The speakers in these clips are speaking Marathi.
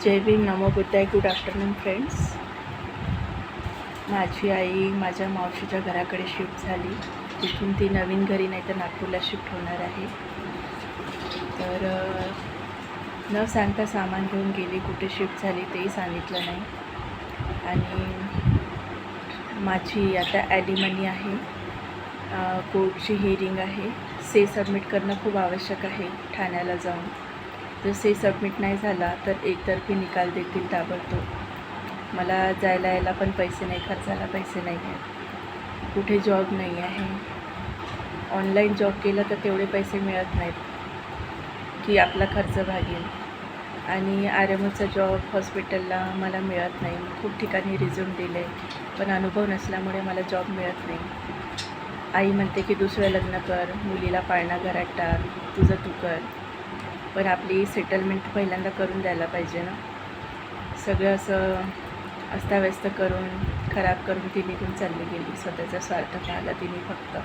जय भीम, नमो बुद्धाय. Good afternoon friends. माझी आई माझ्या मावशीच्या घराकडे शिफ्ट झाली. तिथून ती नवीन घरी नाही तर नागपूरला शिफ्ट होणार आहे. तर न सांगता सामान घेऊन गेली. कुठे शिफ्ट झाली तेही सांगितलं नाही. आणि माझी आता ॲलिमनी आहे. कोर्टची हिअरिंग आहे. से सबमिट करणं खूप आवश्यक आहे ठाण्याला जाऊन. जर से सबमिट नाही झाला तर एकतर्फी निकाल देतील ताबडतोब. मला जायला यायला पण पैसे नाही, खर्चाला पैसे नाही आहेत. कुठे जॉब नाही आहे. ऑनलाईन जॉब केला तर तेवढे पैसे मिळत नाहीत की आपला खर्च भागेल. आणि आरएमओचा जॉब हॉस्पिटलला मला मिळत नाही. खूप ठिकाणी रिझ्यूम दिले पण अनुभव नसल्यामुळे मला जॉब मिळत नाही. आई म्हणते की दुसरं लग्न कर, मुलीला पाळणा घरात टाक, तुझं तू कर. पण आपली सेटलमेंट पहिल्यांदा करून द्यायला पाहिजे ना. सगळं असं अस्ताव्यस्त करून खराब करून ती निघून चालली गेली. स्वतःचा स्वार्थ पाहिला तिने फक्त.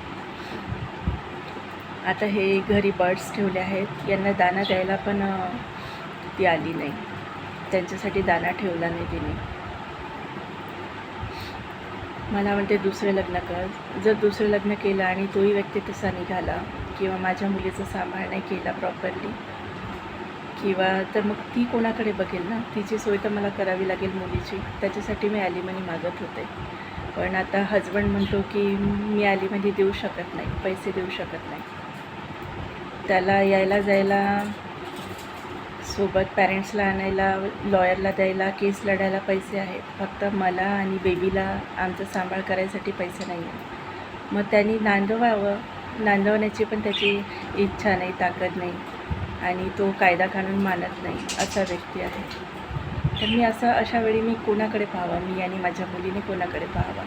आता हे घरी बर्ड्स ठेवले आहेत. यांना दाना द्यायला पण ती आली नाही. त्यांच्यासाठी दाना ठेवला नाही तिने. मला म्हणते दुसरं लग्न कर. जर दुसरं लग्न केलं आणि तोही व्यक्ती तसा निघाला किंवा माझ्या मुलीचा सांभाळ नाही केला प्रॉपरली किंवा तर मग ती कोणाकडे बघेल ना. तिची सोय तर मला करावी लागेल मुलीची. त्याच्यासाठी मी ॲलिमनी मागत होते. पण आता हजबंड म्हणतो की मी ॲलिमनी देऊ शकत नाही, पैसे देऊ शकत नाही. त्याला यायला जायला सोबत पॅरेंट्सला आणायला, लॉयरला द्यायला, केस लढायला पैसे आहेत. फक्त मला आणि बेबीला आमचा सांभाळ करायसाठी पैसे नाही आहे. मग त्यांनी नांदवावं. नांदवण्याची पण त्याची इच्छा नाही, ताकद नाही. आणि तो कायदा कानून मानत नाही असा व्यक्ती आहे. तर मी अशा वेळी मी कोणाकडे पाहावा? मी आणि माझ्या मुलीने कोणाकडे पाहावा?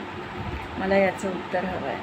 मला याचं उत्तर हवं आहे.